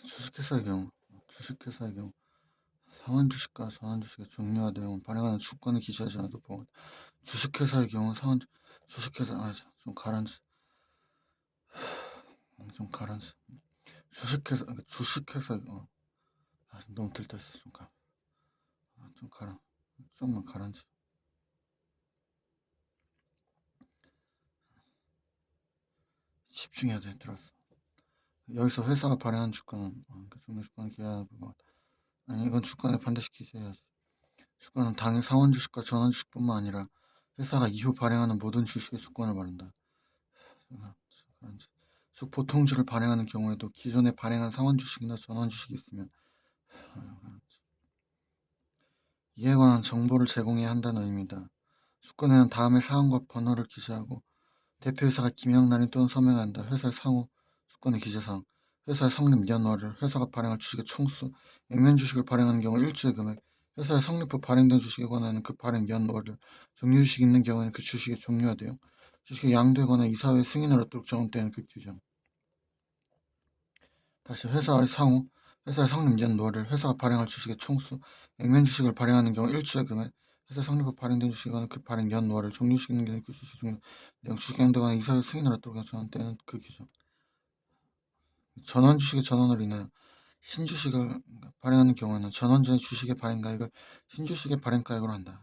주식회사의 경우, 주식회사의 경우 상한 주식과 전환 주식의 종류와 내용은 발행하는 주권을 기재하지 않아도 보호한다. 주식회사의 경우 상한 주식회사 좀 가라앉아 좀 가라앉아 주식회사 너무 들떠있어 좀 가라 좀만 가라앉아 집중해야 돼. 들었어. 여기서 회사가 발행한 주권은 그 종류 주권을 기재하고 아니 이건 주권에 반드시 기재해야지. 주권은 당일 상환 주식과 전환 주식뿐만 아니라 회사가 이후 발행하는 모든 주식의 주권을 말한다. 즉 보통주를 발행하는 경우에도 기존에 발행한 상환 주식이나 전환 주식이 있으면 이에 관한 정보를 제공해야 한다는 의미다. 주권에는 다음의 사항과 번호를 기재하고 대표이사가 기명란이 또는 서명해야 한다. 회사의 상호 주권의 기재사항, 회사의 성립 연월일, 회사가 발행할 주식의 총수, 액면 주식을 발행하는 경우 일주의 금액, 회사의 성립 후 발행된 주식에 관하여는 그 발행 연월일, 종류 주식이 있는 경우에는 그 주식의 종류와 내용, 주식의 양도에 관한 이사회의 승인을 얻도록 정되는 그 규정. 다시 회사의 상호, 회사의 성립 연월일, 회사가 발행할 주식의 총수, 액면 주식을 발행하는 경우 일주의 금액, 회사 성립 후 발행된 주식에 관한 그 발행 연월일, 종류 주식 있는 경우 그 주식 종류, 내용, 주식 양도에 관한 이사회의 승인을 얻도록 정되는 그 규정. 전환 주식의 전환으로 인하여 신주식을 발행하는 경우에는 전환 전의 주식의 발행가액을 신주식의 발행가액으로 한다.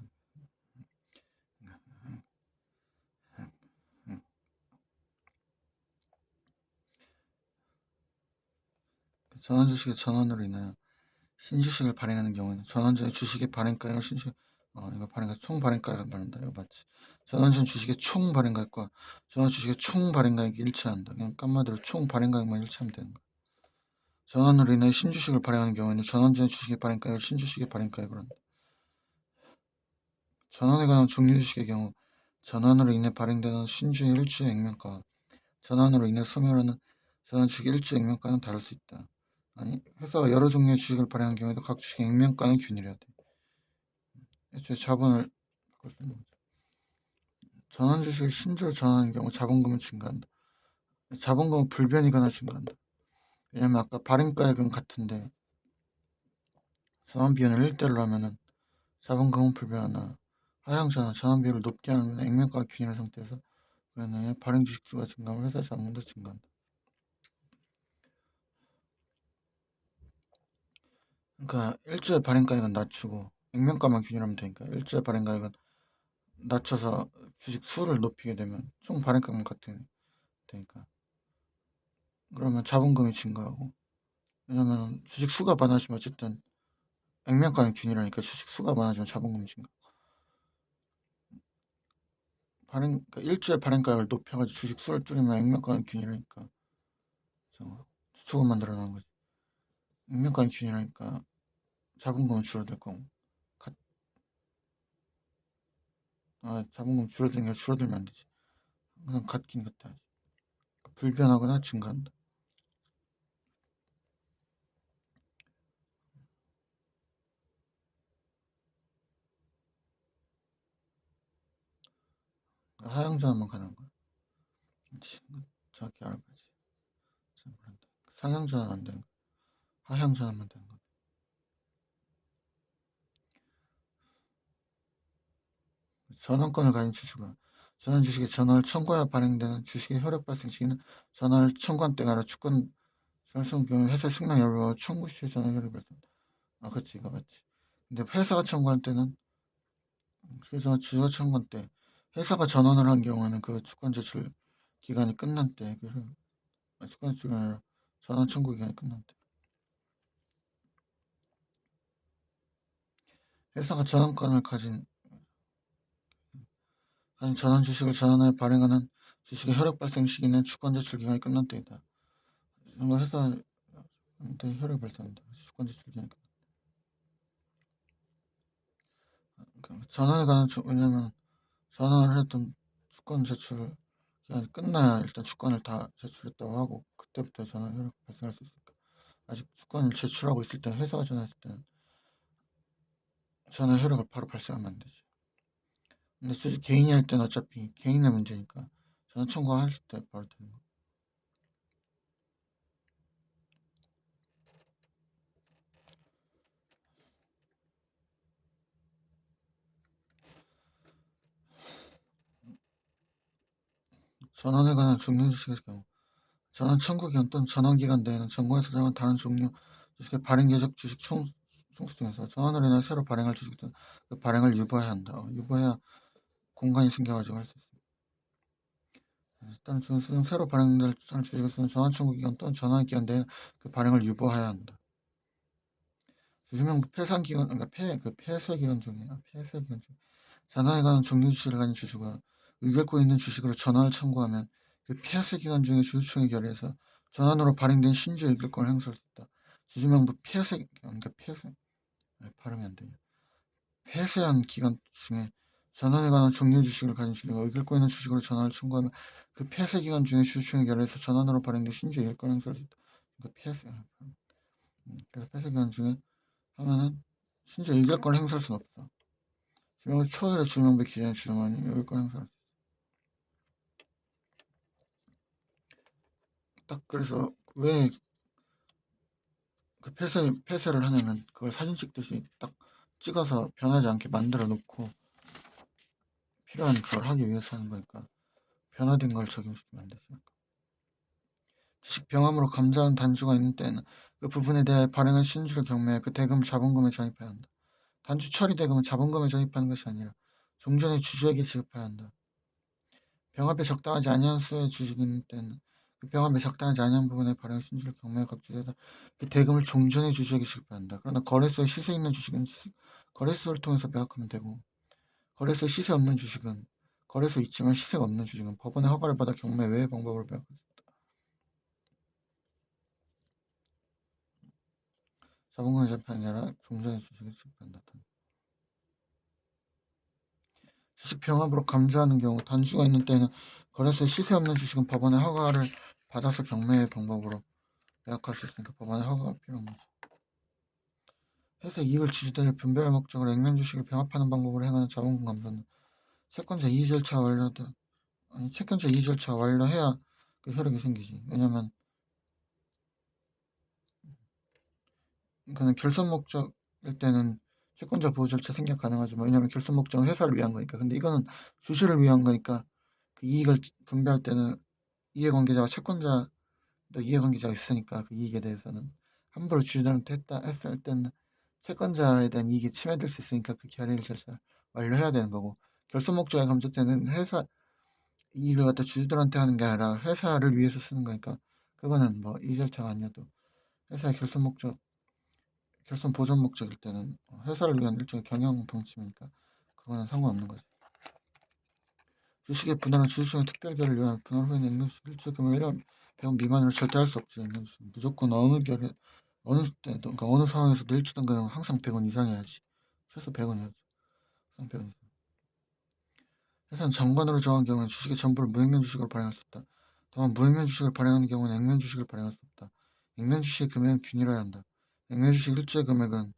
전환 주식의 전환으로 인하여 신주식을 발행하는 경우에는 전환 전의 주식의 발행가액을 신주식 이거 발행가 총 발행가액을 말한다. 이거 맞지? 전환 전 주식의 총 발행가액과 전환 주식의 총 발행가액이 일치한다. 그냥 깐마대로 총 발행가액만 일치하면 되는 거야. 전환으로 인해 신주식을 발행하는 경우에는 전환 전의 주식의 발행가액을 신주식의 발행가액으로 한다. 전환에 관한 종류 주식의 경우 전환으로 인해 발행되는 신주의 일주의 액면가 전환으로 인해 소멸하는 전환 주식의 일주의 액면가는 다를 수 있다. 아니 회사가 여러 종류의 주식을 발행한 경우에도 각 주식의 액면가는 균일해야 돼. 애초에 자본을 바꿀 수 있는 거죠. 전환 주식을 신주로 전환하는 경우 자본금은 증가한다. 자본금은 불변이거나 증가한다. 왜냐면 아까 발행가액은 같은데 전환 비율을 1대로 하면은 자본금은 불변하나 하향전환 전환 비율을 높게 하는 액면가가 균일한 상태에서 그러면 발행 주식 수가 증가하면 회사 자본도 증가한다. 그러니까 일주의 발행가액은 낮추고 액면가만 균일하면 되니까 일주의 발행가액은 낮춰서 주식 수를 높이게 되면 총 발행가만 같은 되니까 그러면 자본금이 증가하고 왜냐면 주식 수가 많아지면 어쨌든 액면가는 균일하니까 주식 수가 많아지면 자본금이 증가. 그러니까 일주의 발행가액을 높여가지고 주식 수를 줄이면 액면가는 균일하니까 추측을 만들어 놓은 거지. 액면가는 균일하니까 자본금은 줄어들 거고 자본금 줄어드는 게 줄어들면 안 되지. 그냥 같긴 같아야지. 불변하거나 증가한다. 하향전환만 가능한 거야. 그치. 정확히 알아봐야지. 상향전환 안 되는 거야. 하향전환만 되는 거야. 전환권을 가진 주주가 전환 주식의 전환을 청구하여 발행되는 주식의 효력 발생 시기는 전환을 청구한 때가 아니라 주권 전환성 경우 회사 승낙 여부와 청구 시에 전환 효력이 발생한다. 그치 이거 맞지. 근데 회사가 청구할 때는 그래서 주주가 청구할 때 회사가 전환을 한 경우에는 그 주권 제출 기간이 끝난 때 주권 제출이 아니라 전환 청구 기간이 끝난 때 회사가 전환권을 가진 전환 주식을 전환하여 발행하는 주식의 효력 발생 시기는 주권 제출 기간이 끝난 때이다. 뭔가 회사한테 효력 발생한다. 주권 제출 기간이 끝난 때. 전환에 관한 왜냐면 전환을 했던 주권 제출 기간이 끝나야 일단 주권을 다 제출했다고 하고 그때부터 전환 효력 발생할 수 있으니까 아직 주권을 제출하고 있을 때 회사가 전환했을 때는 전환 효력을 바로 발생하면 안 되지. 근데 주식 개인이 할 때는 어차피 개인의 문제니까 전환 청구할 때 바로 되는 거. 전환에 관한 종료 주식의 경우 전환 청구 기간 또는 전환 기간 내에는 정부에서 정한 다른 종류 주식의 발행 계적 주식 총수 중에서 전환으로 인해 새로 발행할 주식 등 그 발행을 유보해야 한다. 유보해야 공간이 생겨가지고 할 수 있습니다. 일단 중수는 새로 발행될 주식을 쓰는 전환 청구 기간 또는 전환 기간 내에 그 발행을 유보해야 한다. 주식명부 폐산 기간, 그러니까 폐쇄 기간 중이야. 폐쇄 기간 중. 전환에 관한 종료 주식을 가진 주주가 의결권 있는 주식으로 전환을 청구하면 그 폐쇄 기간 중에 주주총회 결의해서 전환으로 발행된 신주 의결권을 행사할 수 있다. 주주명부 폐쇄, 그러니까 발음이 안 되냐. 폐쇄한 기간 중에 전환에 관한 종료 주식을 가진 주주가 의결권 있는 주식으로 전환을 청구하면 그 폐쇄 기간 중에 주주총회 결의해서 전환으로 발행된 신주 의결권을 행사할 수 있다. 그러니까 그래서 폐쇄 기간 중에 하면은 신주 의결권을 행사할 수는 없어. 주명부 초일에 주명부 기간에 주정하니 의결권 행사할 수 있다. 딱 그래서 왜 그 폐쇄를 하냐면 그걸 사진 찍듯이 딱 찍어서 변하지 않게 만들어 놓고 필요한 그걸 하기 위해서 하는 거니까 변화된 걸 적용시키면 안 되지. 주식 병함으로 감자한 단주가 있는 때에는 그 부분에 대해 발행한 신주를 경매해 그 대금을 자본금에 전입해야 한다. 단주 처리 대금은 자본금에 전입하는 것이 아니라 종전의 주주에게 지급해야 한다. 병합에 적당하지 아니한 수의 주식이 있는 때는 그 병합에 적당하지 아니한 부분에 발행 신주를 경매해 각주에다 그 대금을 종전의 주주에게 지급해야 한다. 그러나 거래소에 시세 있는 주식은 거래소를 통해서 매각하면 되고 거래소에 시세 없는 주식은 거래소 있지만 시세가 없는 주식은 법원의 허가를 받아 경매 외의 방법으로 매각할 수 있다. 자본금의 재판이 아니라 종전의 주식을 지급한다. 주식 병합으로 감주하는 경우 단주가 있는 때에는 거래소에 시세 없는 주식은 법원의 허가를 받아서 경매의 방법으로 매각할 수 있으니까 법원의 허가가 필요한 거지. 회사 이익을 주주들의 분별 목적으로 액면 주식을 병합하는 방법으로 행하는 자본금 감사는 채권자 이의 절차 채권자 이의 절차 완료해야 그 효력이 생기지. 왜냐면 그는 결선 목적일 때는 채권자 보호 절차 생략 가능하지만 왜냐면 결선 목적은 회사를 위한 거니까. 근데 이거는 주주를 위한 거니까 그 이익을 분배할 때는 이해관계자와 채권자도 이해관계자가 있으니까 그 이익에 대해서는 함부로 주주들한테 했을 때는 채권자에 대한 이익이 침해될 수 있으니까 그 결의를 절차 완료해야 되는 거고 결선 목적의 감사 때는 회사 이익을 갖다 주주들한테 하는 게 아니라 회사를 위해서 쓰는 거니까 그거는 뭐 이 절차가 아니어도 회사의 결선 보전 목적일 때는 회사를 위한 일종의 경영 방침이니까 그거는 상관없는 거지. 주식의 분할은 주주총회 특별 결의를 위한 분할 후에는 액면주식 일주금액 100원 미만으로 절대 할 수 없지. 액면주식 무조건 어느 때도 그러니까 어느 상황에서도 일주당 금액은 항상 100원 이상 해야지. 최소 100원 해야지. 항상 100원 이상. 회사는 정관으로 정한 경우에는 주식의 전부를 무액면 주식으로 발행할 수 있다. 다만 무액면 주식을 발행하는 경우는 액면 주식을 발행할 수 없다. 액면 주식의 금액은 균일해야 한다. 액면 주식 일주의 금액은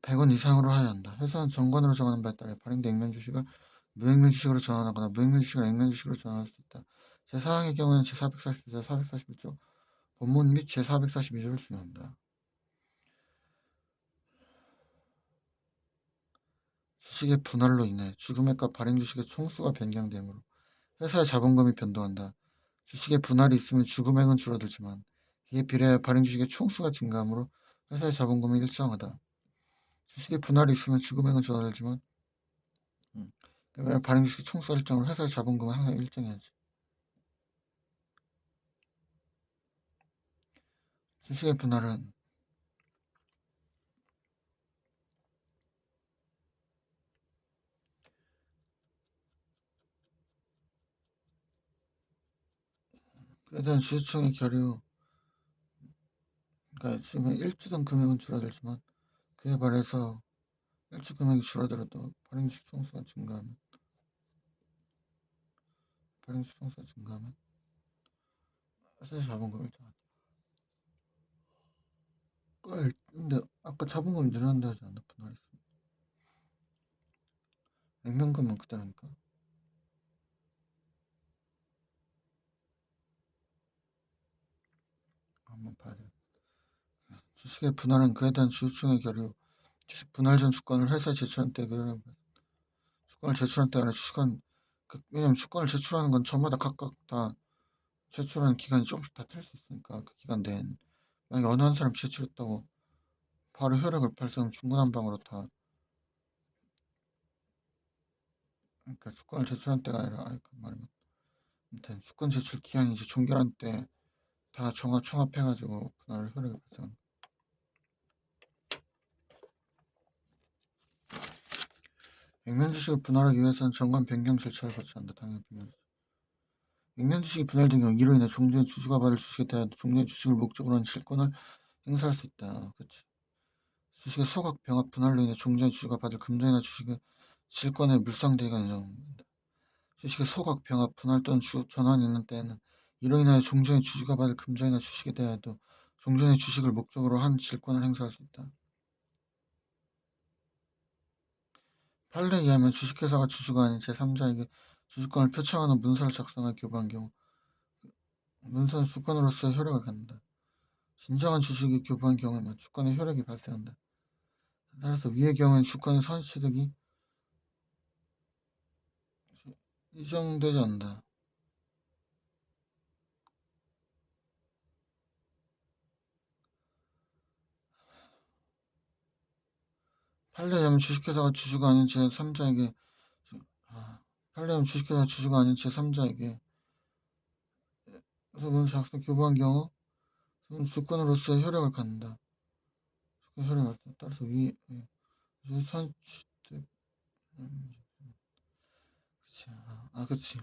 100원 이상으로 해야 한다. 회사는 정관으로 정하는 바에 따라 발행된 액면 주식을 무액면 주식으로 전환하거나 무액면 주식을 액면 주식으로 전환할 수 있다. 제4항의 경우에는 제440, 제441조 본문 및 제442조를 준용한다. 주식의 분할로 인해 주금액과 발행 주식의 총수가 변경되므로 회사의 자본금이 변동한다. 주식의 분할이 있으면 주금액은 줄어들지만 이에 비례해 발행 주식의 총수가 증가하므로 회사의 자본금은 일정하다. 주식의 분할이 있으면 주금액은 줄어들지만 발행 주식의 총수가 일정으로 회사의 자본금은 항상 일정해야지. 주식의 분할은 그에 대한 주주총회 결의 후 그러니까 지금 일주당 금액은 줄어들지만 그에 반해서 일주 금액이 줄어들어도 발행 주식 총수가 증가하면 회사의 자본금이 일정하다. 근데 아까 자본금이 늘어난다 하지 않나? 분할이 액면금은 그대로니까. 한번 봐야 돼. 주식의 분할은 그에 대한 주주총회 결의 후 주식 분할 전 주권을 회사에 제출한 때 주권을 제출한 때 아니라 주식은 왜냐면 주권을 제출하는 건 저마다 각각 다 제출하는 기간이 조금씩 다 틀릴 수 있으니까 그 기간 내엔 만약에 어느 한 사람 제출했다고 바로 효력을 발생하면 중구난방으로 다 그러니까 주권을 제출한 때가 아니라 그 말이면 아무튼 주권 제출 기한이 이제 종결한 때 다 총합해가지고 그날 효력이 발생. 액면 주식을 분할하기 위해서는 정관 변경 절차를 거쳐야 한다. 당연히 액면 주식이 분할된 경우 이로 인해 종주의 주주가 받을 주식에 대한 종주의 주식을 목적으로 하는 실권을 행사할 수 있다. 그렇지. 주식의 소각, 병합, 분할로 인해 종주의 주주가 받을 금전이나 주식의 실권의 물상대가 인정된다. 주식의 소각, 병합, 분할 또는 전환이 있는 때에는 이로 인하여 종주의 주주가 받을 금전이나 주식에 대하여도 종주의 주식을 목적으로 한 실권을 행사할 수 있다. 판례에 의하면 주식회사가 주주가 아닌 제3자에게 주주권을 표창하는 문서를 작성하여 교부한 경우 문서는 주권으로서의 효력을 갖는다. 진정한 주식이 교부한 경우에만 주권의 효력이 발생한다. 따라서 위의 경우에는 주권의 선취득이 인정되지 않는다. 판례에 의하면 주식회사가 주주가 아닌 제3자에게 판례에 의하면 주식회사가 주주가 아닌 제3자에게 문서 작성 교부한 경우 주권으로서의 효력을 갖는다. 주권 효력을 갖는다. 따라서 위 선취득 그치.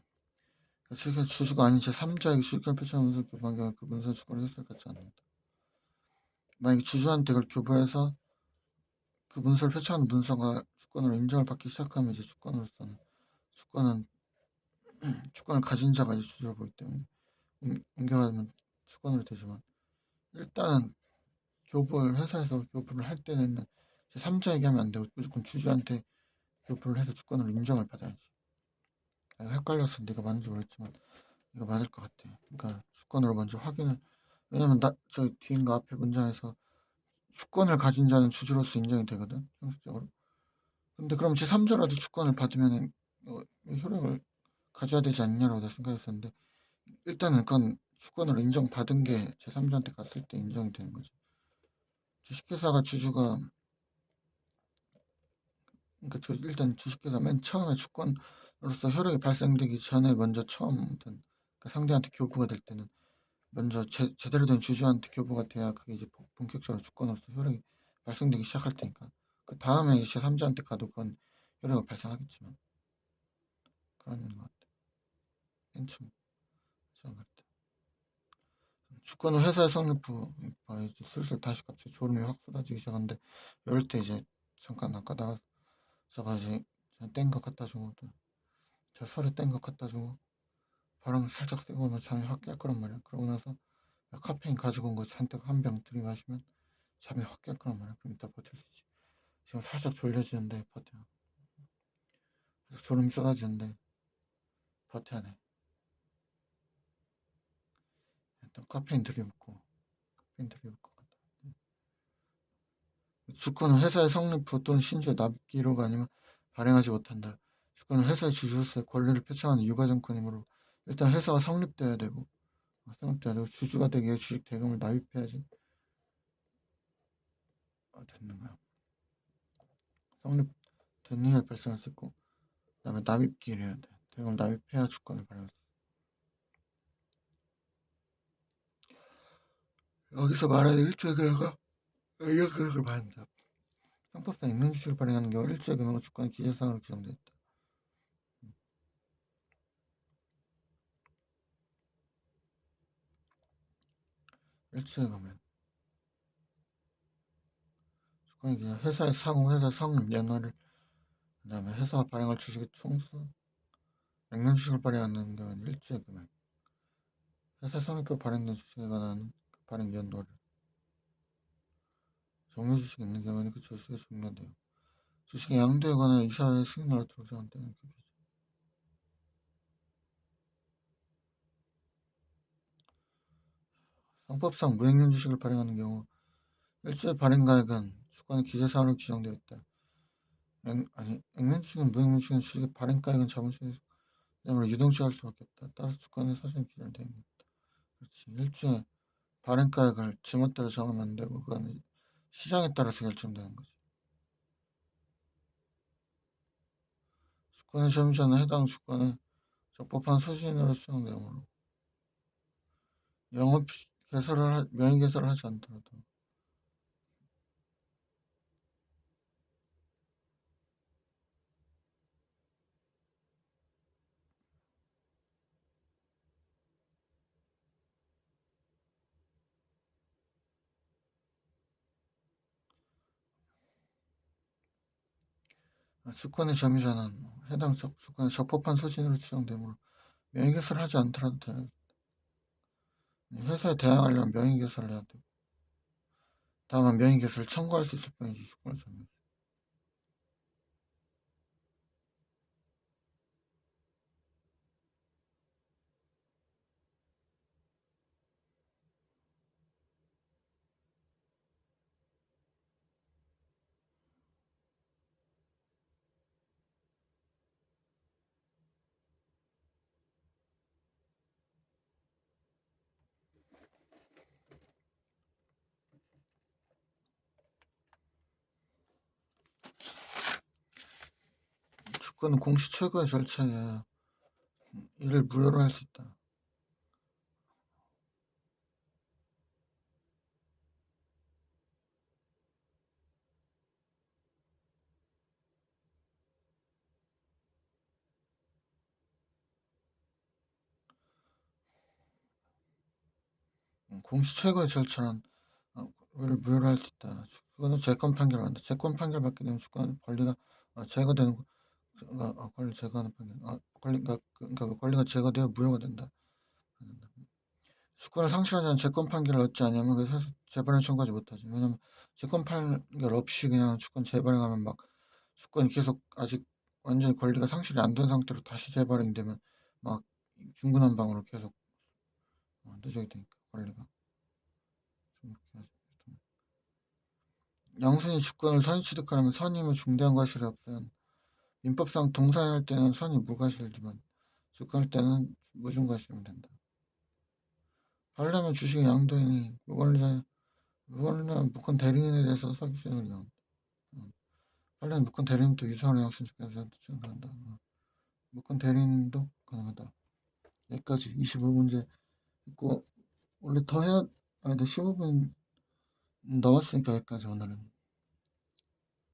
주식회사 주주가 아닌 제3자에게 주식권을 표창한 문서 교부한 경우 그 문서 주권을 획득 갖지 않는다. 만약에 주주한테 그걸 교부해서 그 문서를 표창한 문서가 주권으로 인정을 받기 시작하면 이제 주권으로서는 주권을 가진 자가 이제 주주로 보기 때문에 옮겨가면 주권으로 되지만 일단은 회사에서 교부를 할 때는 제3자에게 하면 안 되고 무조건 주주한테 교부를 해서 주권으로 인정을 받아야지. 내가 헷갈렸어. 네가 맞는지 모르겠지만 이거 맞을 것 같아. 그러니까 주권으로 먼저 확인을 왜냐면 저 뒤인가 앞에 문장에서 주권을 가진 자는 주주로서 인정이 되거든 형식적으로. 근데 그럼 제3자라도 주권을 받으면 효력을 가져야 되지 않냐라고 내가 생각했었는데 일단은 그건 주권을 인정받은 게 제3자한테 갔을 때 인정이 되는 거지. 주식회사가 주주가 그러니까 일단 주식회사 맨 처음에 주권으로서 효력이 발생되기 전에 먼저 그러니까 상대한테 교부가 될 때는 먼저 제대로 된 주주한테 교부가 돼야 그게 이제 본격적으로 주권으로서 효력이 발생되기 시작할 테니까 그 다음에 이제 제3자한테 가도 그건 효력을 발생하겠지만 그런 것 같아. 맨 처음 그랬다. 주권은 회사의 성립 후 이제 슬슬 다시 갑자기 졸음이 확 쏟아지기 시작하는데 이럴 때 이제 잠깐 아까 나가서 이제 뗀 거 갖다 주고 저 서류 뗀 거 갖다 주고 바람 살짝 쐬고 오면 잠이 확 깰 거란 말이야. 그러고 나서 카페인 가지고 온 거 잔뜩 한 병 들이마시면 잠이 확 깰 거란 말이야. 그럼 이따 버틸 수 있지. 지금 살짝 졸려지는데 버텨. 계속 졸음이 쏟아지는데 버텨야 돼. 일단 카페인 들이붓고 주권은 회사의 성립 후 또는 신주의 납입 기록 아니면 발행하지 못한다. 주권은 회사의 주주로서의 권리를 표창하는 유가증권이므로 일단 회사가 성립돼야 되고 주주가 되기 위해 주식 대금을 납입해야지 되는 거야. 성립된 이후에 발생할 수 있고 그 다음에 납입기를 해야 돼. 대금을 납입해야 주권을 발행할 수 있어. 여기서 말하는 일주의 금액과 의무 금액을 받는다. 상법상 임명주식을 발행하는 경우 일주의 금액은 주권의 기재사항으로 규정되어 있다. 일주의 금액 주권의 기재 회사의 사고, 회사 성립, 연월을 그 다음에 회사가 발행할 주식의 총수 액면주식을 발행하는 경우는 일주의 금액 회사 성립 후 발행된 주식에 관한 그 발행 연도를 종료주식이 있는 경우에는 그 주식이 종료돼요. 주식의 양도에 관한 이사회의 승인을 들어주는 때는 그 규정. 상법상 무액면 주식을 발행하는 경우 일주의 발행가액은 주권의 기재사항으로 규정되어 있다. 액면 주식은 무액면 주식은 주식의 발행가액은 자본시장에서 그다음에 유동치할 수밖에 없다. 따라서 주권의 사전 기준을 대입니다. 그렇지. 일주에 발행가액을 지멋대로 정하면 안 되고 그거는 시장에 따라서 결정되는 거지. 주권의 점유자는 해당 주권의 적법한 소진으로 수정되므로 영업 명의 개설을 하지 않더라도 주권의 점유자는 해당 주권의 적법한 소진으로 추정되므로 명의 개설을 하지 않더라도 돼. 회사에 대항하려면 명의 개설을 해야 되고 다만 명의 개설을 청구할 수 있을 뿐이지 주권의 점유. 주권은 공시 최고의 절차에 이를 무효로 할 수 있다. 공시 최고의 절차는 이를 무효로 할 수 있다. 그거는 재건 판결을 한다. 재건 판결 받게 되면 주권 권리가 제거되는 권리 제거하는 판결. 그러니까 권리가 제거되어 무효가 된다. 주권을 상실하지 않은 재건 판결을 얻지 않으면 그 재발을 청구하지 못하지. 왜냐면 재건 판결 없이 그냥 주권 재발행하면 막 주권이 계속 아직 완전히 권리가 상실이 안 된 상태로 다시 재발행이 되면 막 중구난방으로 계속 누적이 되니까 권리가 좀 그렇게 하죠. 양순이 주권을 선의 취득하려면 선임의 중대한 과실이 없으면 민법상 동사할 때는 선이 무과실이지만 주권할 때는 무중과실이면 된다. 하려면 주식의 양도인이 무권자는 무권 대리인에 대해서 서비스를 이용. 하려면 무권 대리인도 유사한 양순 주권에서 추정한다. 무권 대리인도 가능하다. 여기까지 25문제 있고 원래 더 해야 15분 넘었으니까 여기까지 오늘은.